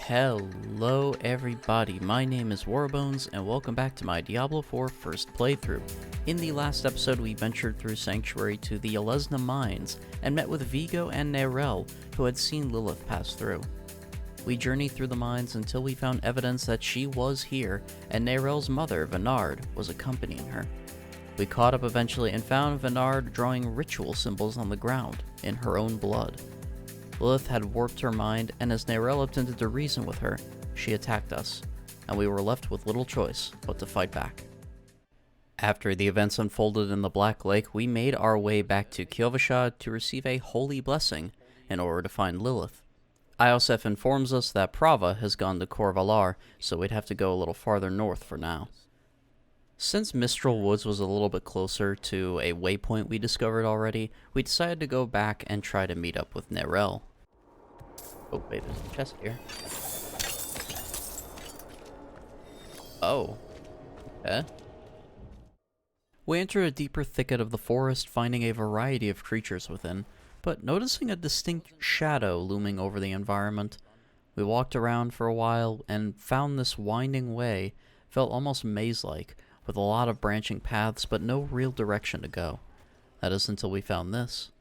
Hello everybody, my name is Worobones and welcome back to my Diablo IV first playthrough. In the last episode we ventured through Sanctuary to the Alesna Mines and met with Vigo and Nerel, who had seen Lilith pass through. We journeyed through the mines until we found evidence that she was here and Nerel's mother, Venard, was accompanying her. We caught up eventually and found Venard drawing ritual symbols on the ground in her own blood. Lilith had warped her mind, and as Nerel attempted to reason with her, she attacked us, and we were left with little choice but to fight back. After the events unfolded in the Black Lake, we made our way back to Kyovashad to receive a holy blessing in order to find Lilith. Iosef informs us that Prava has gone to Kor Valar, so we'd have to go a little farther north for now. Since Mistral Woods was a little bit closer to a waypoint we discovered already, we decided to go back and try to meet up with Nerel. Oh wait, there's a chest here. Oh. Okay. We entered a deeper thicket of the forest, finding a variety of creatures within, but noticing a distinct shadow looming over the environment. We walked around for a while and found this winding way, felt almost maze-like, with a lot of branching paths, but no real direction to go. That is until we found this.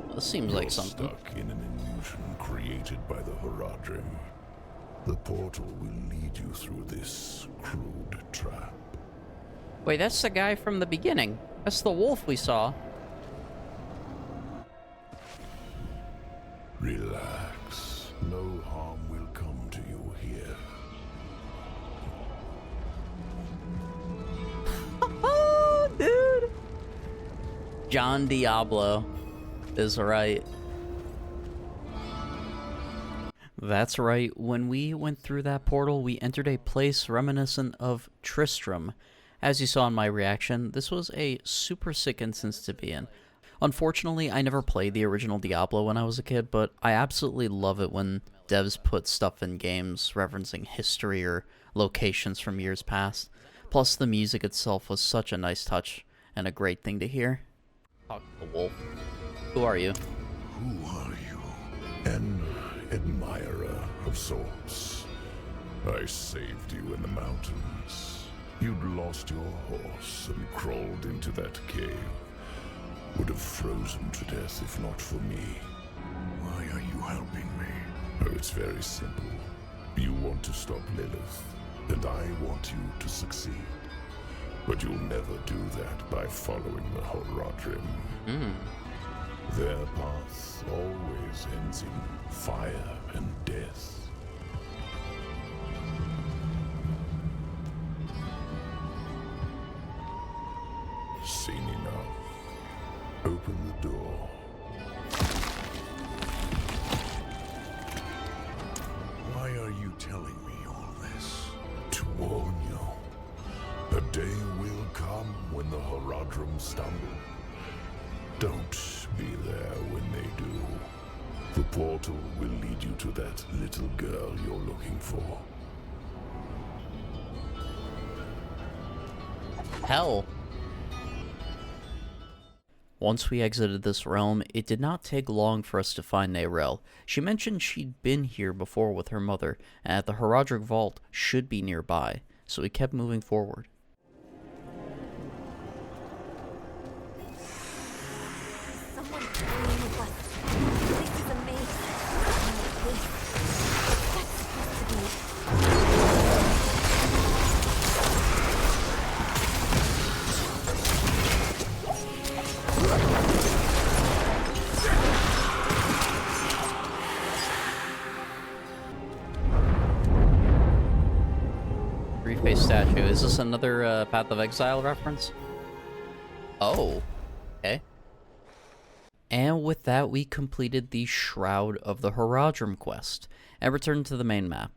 Well, this seems like something. You're stuck in an illusion created by the Horadrim. The portal will lead you through this crude trap. Wait, that's the guy from the beginning. That's the wolf we saw. Relax. No harm will come to you here. Oh, dude! John Diablo is right. That's right, when we went through that portal, we entered a place reminiscent of Tristram. As you saw in my reaction, this was a super sick instance to be in. Unfortunately, I never played the original Diablo when I was a kid, but I absolutely love it when devs put stuff in games referencing history or locations from years past. Plus, the music itself was such a nice touch and a great thing to hear. Talk to the wolf. Who are you? Who are you? An admirer of sorts. I saved you in the mountains. You'd lost your horse and crawled into that cave. Would have frozen to death if not for me. Why are you helping me? Oh, it's very simple. You want to stop Lilith, and I want you to succeed. But you'll never do that by following the Horadrim. Their path always ends in fire and death. Seen enough. Open the door. Why are you telling me all this? To warn you. A day will come when the Horadrim stumble. Don't be there when they do. The portal will lead you to that little girl you're looking for. Hell. Once we exited this realm, it did not take long for us to find Nerel. She mentioned she'd been here before with her mother, and that the Horadric Vault should be nearby, so we kept moving forward. Someone playing with us. This is amazing. That's supposed to be. Three-face statue. Is this another Path of Exile reference? Oh. Okay. And with that, we completed the Shroud of the Horadrim quest, and returned to the main map.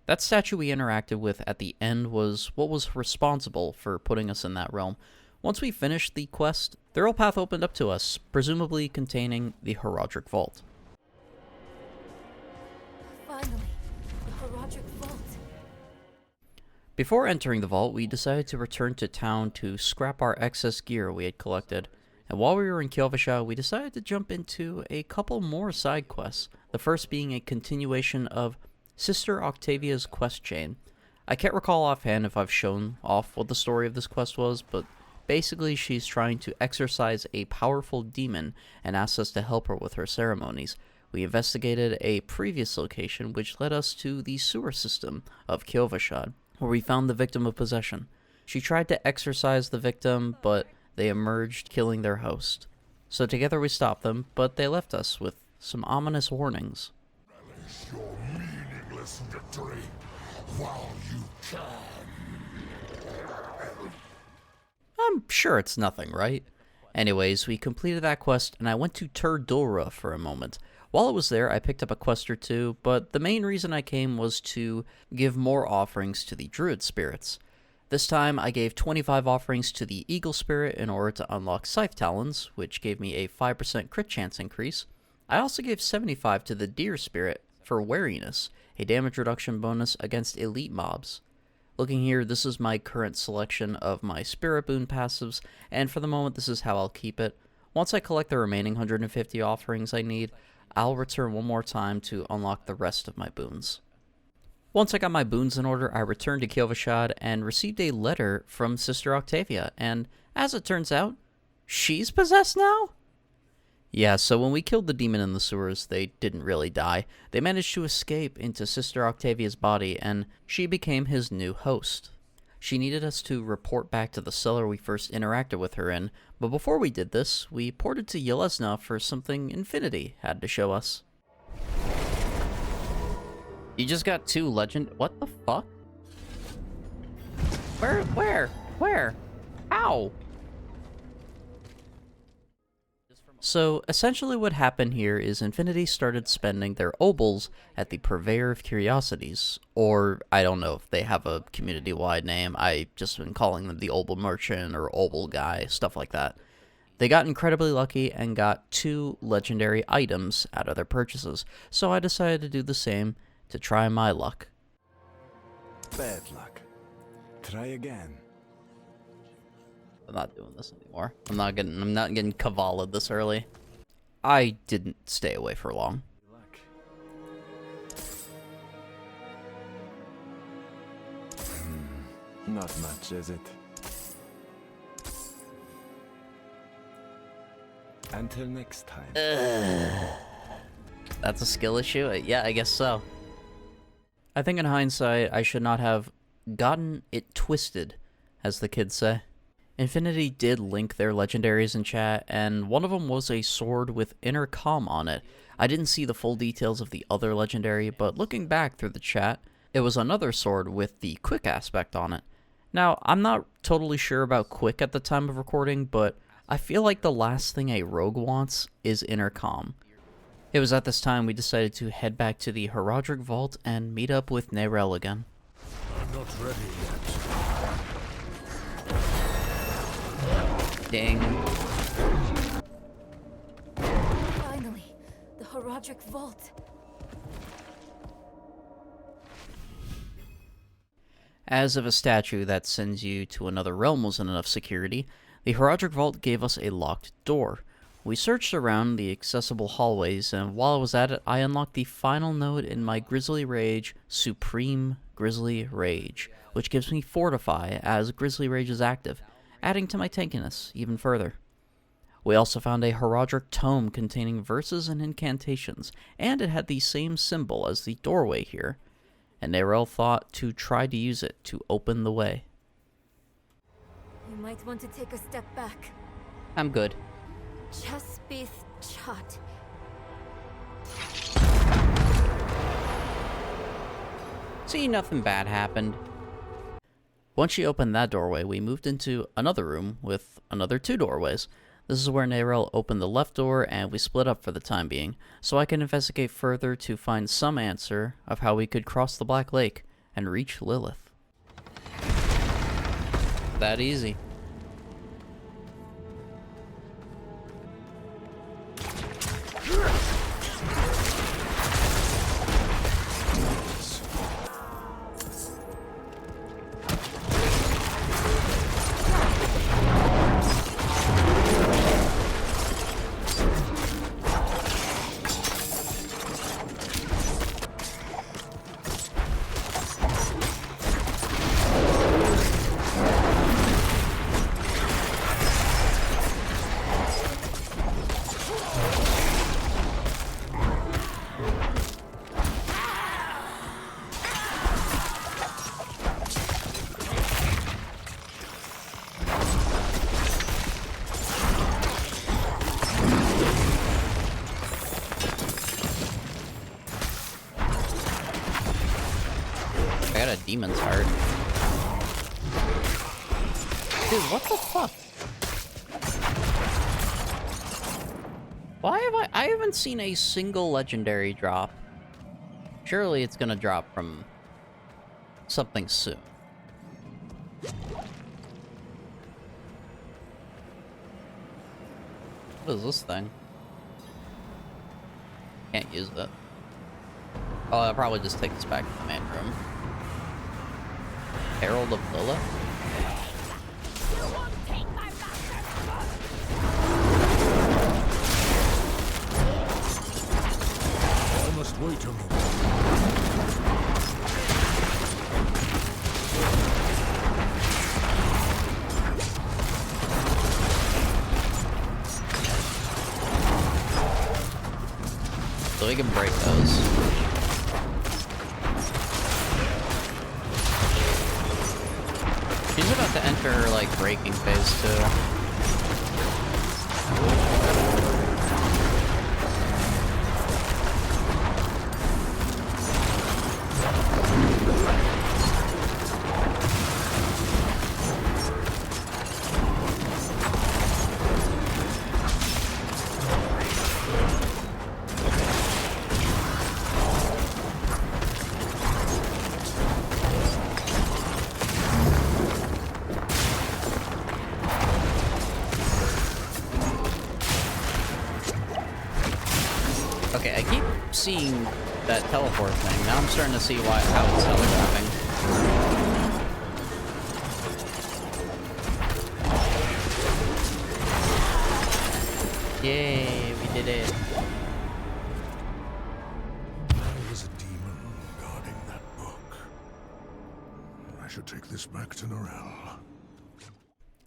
That statue we interacted with at the end was what was responsible for putting us in that realm. Once we finished the quest, the real path opened up to us, presumably containing the Horadric Vault. Finally, the Horadric Vault. Before entering the vault, we decided to return to town to scrap our excess gear we had collected, and while we were in Kyovashad, we decided to jump into a couple more side quests the first being a continuation of Sister Octavia's quest chain. I can't recall offhand if I've shown off what the story of this quest was, but basically she's trying to exorcise a powerful demon and asks us to help her with her ceremonies. We investigated a previous location which led us to the sewer system of Kyovashad, where we found the victim of possession. She tried to exorcise the victim, but they emerged, killing their host. So together we stopped them, but they left us with some ominous warnings. Relish your meaningless victory while you can. I'm sure it's nothing, right? Anyways, we completed that quest, and I went to Turdulra for a moment. While I was there, I picked up a quest or two, but the main reason I came was to give more offerings to the Druid spirits. This time, I gave 25 offerings to the Eagle Spirit in order to unlock Scythe Talons, which gave me a 5% crit chance increase. I also gave 75 to the Deer Spirit for Wariness, a damage reduction bonus against elite mobs. Looking here, this is my current selection of my Spirit Boon passives, and for the moment this is how I'll keep it. Once I collect the remaining 150 offerings I need, I'll return one more time to unlock the rest of my boons. Once I got my boons in order, I returned to Kyovashad and received a letter from Sister Octavia, and as it turns out, she's possessed now? Yeah, so when we killed the demon in the sewers, they didn't really die. They managed to escape into Sister Octavia's body, and she became his new host. She needed us to report back to the cellar we first interacted with her in, but before we did this, we ported to Yelesna for something Infinity had to show us. You just got 2 legend... What the fuck? Where? How? So, essentially what happened here is Infinity started spending their obols at the Purveyor of Curiosities, or I don't know if they have a community-wide name. I just been calling them the Obol Merchant or Obol Guy, stuff like that. They got incredibly lucky and got 2 legendary items out of their purchases, so I decided to do the same to try my luck. Bad luck. Try again. I'm not doing this anymore. I'm not getting Cavala'd this early. I didn't stay away for long. Luck. Not much, is it? Until next time. That's a skill issue? Yeah, I guess so. I think in hindsight, I should not have gotten it twisted, as the kids say. Infinity did link their legendaries in chat, and one of them was a sword with inner calm on it. I didn't see the full details of the other legendary, but looking back through the chat, it was another sword with the quick aspect on it. Now, I'm not totally sure about quick at the time of recording, but I feel like the last thing a rogue wants is inner calm. It was at this time we decided to head back to the Herodric Vault and meet up with Nerel again. I'm not ready yet. Ding. Finally, the Herodric Vault. As if a statue that sends you to another realm wasn't enough security, the Herodric Vault gave us a locked door. We searched around the accessible hallways, and while I was at it, I unlocked the final node in my Grizzly Rage, Supreme Grizzly Rage, which gives me Fortify as Grizzly Rage is active, adding to my tankiness even further. We also found a Herodric Tome containing verses and incantations, and it had the same symbol as the doorway here, and Nerel thought to try to use it to open the way. You might want to take a step back. I'm good. Chaspith Chat. See, nothing bad happened. Once she opened that doorway, we moved into another room with another 2 doorways. This is where Nerel opened the left door, and we split up for the time being, so I can investigate further to find some answer of how we could cross the Black Lake and reach Lilith. That easy. demon's heart. Dude, what the fuck? Why have I haven't seen a single legendary drop. Surely it's gonna drop from something soon. What is this thing? Can't use that. Oh, I'll probably just take this back to the main room. Herald of Lilith? I must wait a moment. So we can break those. She's about to enter, like, breaking phase 2. Okay, I keep seeing that teleport thing. Now I'm starting to see how it's telegraphing. Yay, we did it. There was a demon guarding that book. I should take this back to Narelle.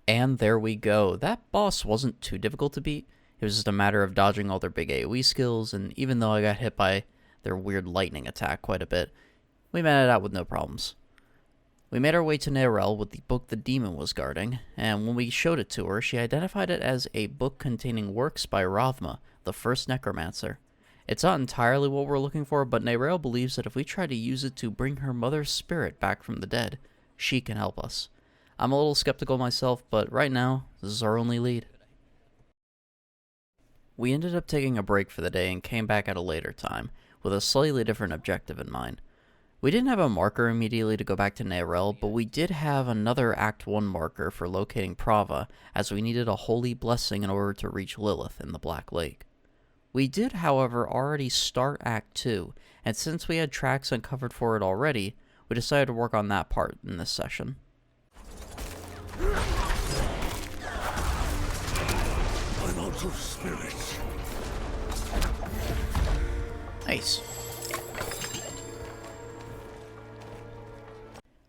And there we go. That boss wasn't too difficult to beat. It was just a matter of dodging all their big AoE skills, and even though I got hit by their weird lightning attack quite a bit, we made it out with no problems. We made our way to Narelle with the book the demon was guarding, and when we showed it to her, she identified it as a book containing works by Ravma, the first necromancer. It's not entirely what we're looking for, but Narelle believes that if we try to use it to bring her mother's spirit back from the dead, she can help us. I'm a little skeptical myself, but right now, this is our only lead. We ended up taking a break for the day and came back at a later time, with a slightly different objective in mind. We didn't have a marker immediately to go back to Narelle, but we did have another Act 1 marker for locating Prava, as we needed a holy blessing in order to reach Lilith in the Black Lake. We did, however, already start Act 2, and since we had tracks uncovered for it already, we decided to work on that part in this session. I'm out of spirit. Nice.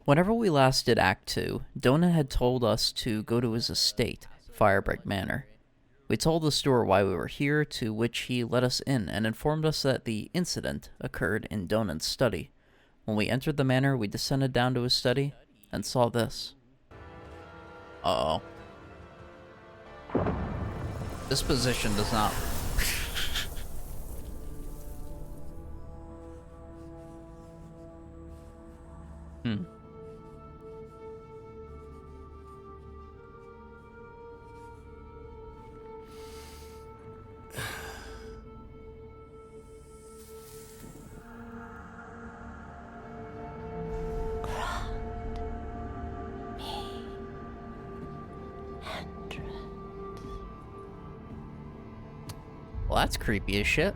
Whenever we last did Act 2, Donut had told us to go to his estate, Firebreak Manor. We told the steward why we were here, to which he let us in and informed us that the incident occurred in Donut's study. When we entered the manor, we descended down to his study and saw this. Uh-oh. This position does not... Well, that's creepy as shit.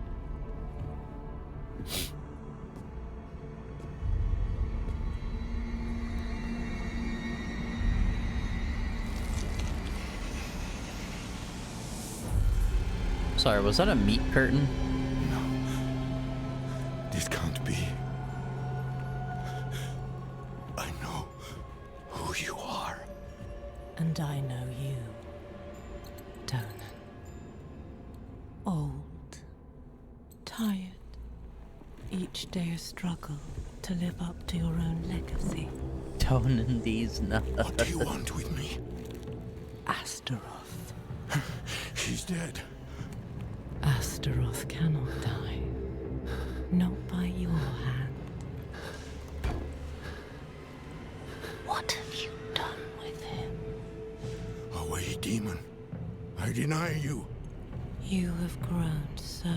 Sorry, was that a meat curtain? No. This can't be. I know who you are. And I know you, Donan. Old, tired, each day a struggle to live up to your own legacy. Toning these nuts. What do you want with me? Astaroth. She's dead. Astaroth cannot die. Not by your hand. demon. I deny you. You have grown so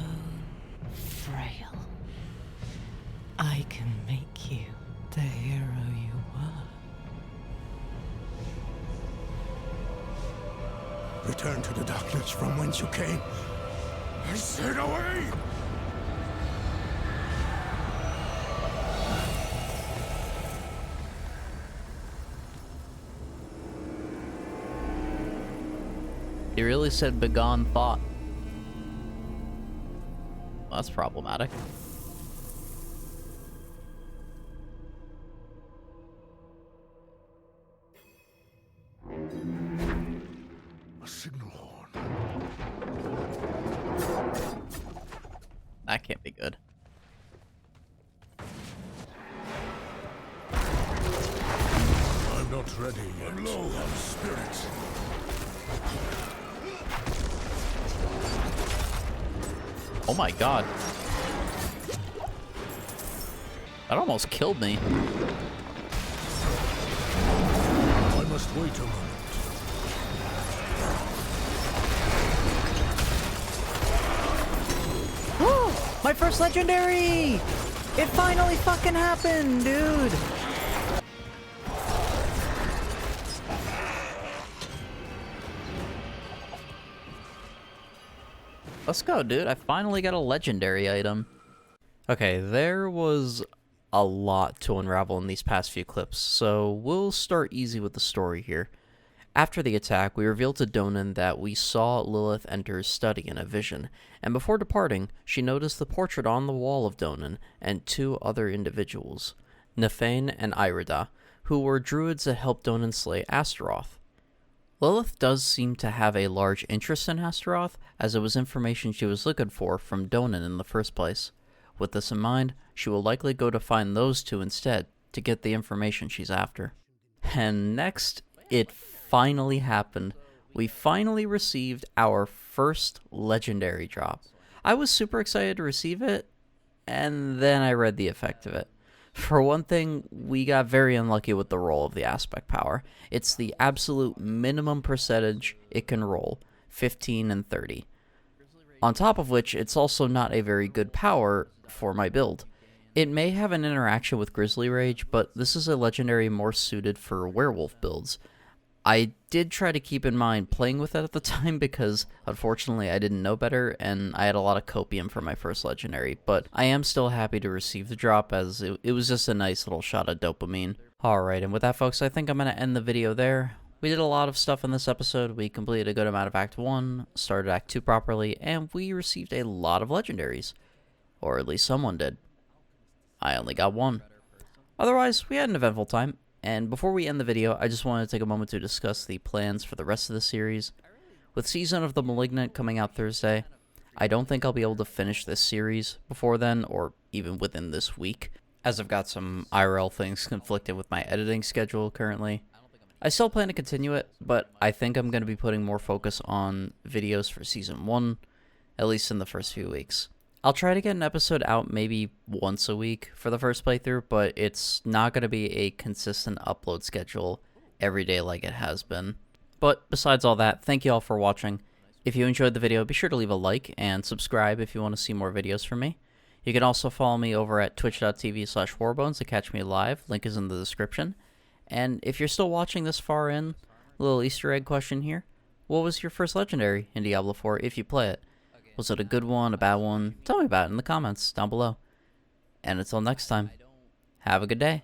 frail. I can make you the hero you were. Return to the darkness from whence you came. I said away! He really said begone thought. Well, that's problematic. A signal horn. That can't be good. I'm not ready yet. I'm low on spirits. Oh my god. That almost killed me. I must wait a moment. My first legendary! It finally fucking happened, dude! Let's go, dude. I finally got a legendary item. Okay, there was a lot to unravel in these past few clips, so we'll start easy with the story here. After the attack, we revealed to Donan that we saw Lilith enter his study in a vision, and before departing, she noticed the portrait on the wall of Donan and two other individuals, Nefane and Irida, who were druids that helped Donan slay Astaroth. Lilith does seem to have a large interest in Astaroth, as it was information she was looking for from Donan in the first place. With this in mind, she will likely go to find those two instead, to get the information she's after. And next, it finally happened. We finally received our first legendary drop. I was super excited to receive it, and then I read the effect of it. For one thing, we got very unlucky with the roll of the aspect power. It's the absolute minimum percentage it can roll, 15 and 30. On top of which, it's also not a very good power for my build. It may have an interaction with Grizzly Rage, but this is a legendary more suited for werewolf builds. I did try to keep in mind playing with it at the time because, unfortunately, I didn't know better, and I had a lot of copium for my first legendary, but I am still happy to receive the drop as it was just a nice little shot of dopamine. Alright, and with that, folks, I think I'm going to end the video there. We did a lot of stuff in this episode. We completed a good amount of Act 1, started Act 2 properly, and we received a lot of legendaries. Or at least someone did. I only got one. Otherwise, we had an eventful time. And before we end the video, I just wanted to take a moment to discuss the plans for the rest of the series. With Season of the Malignant coming out Thursday, I don't think I'll be able to finish this series before then, or even within this week, as I've got some IRL things conflicting with my editing schedule currently. I still plan to continue it, but I think I'm going to be putting more focus on videos for Season 1, at least in the first few weeks. I'll try to get an episode out maybe once a week for the first playthrough, but it's not going to be a consistent upload schedule every day like it has been. But besides all that, thank you all for watching. If you enjoyed the video, be sure to leave a like and subscribe if you want to see more videos from me. You can also follow me over at twitch.tv/Worobones to catch me live. Link is in the description. And if you're still watching this far in, a little Easter egg question here. What was your first legendary in Diablo 4 if you play it? Was it a good one, a bad one? Tell me about it in the comments down below. And until next time, have a good day.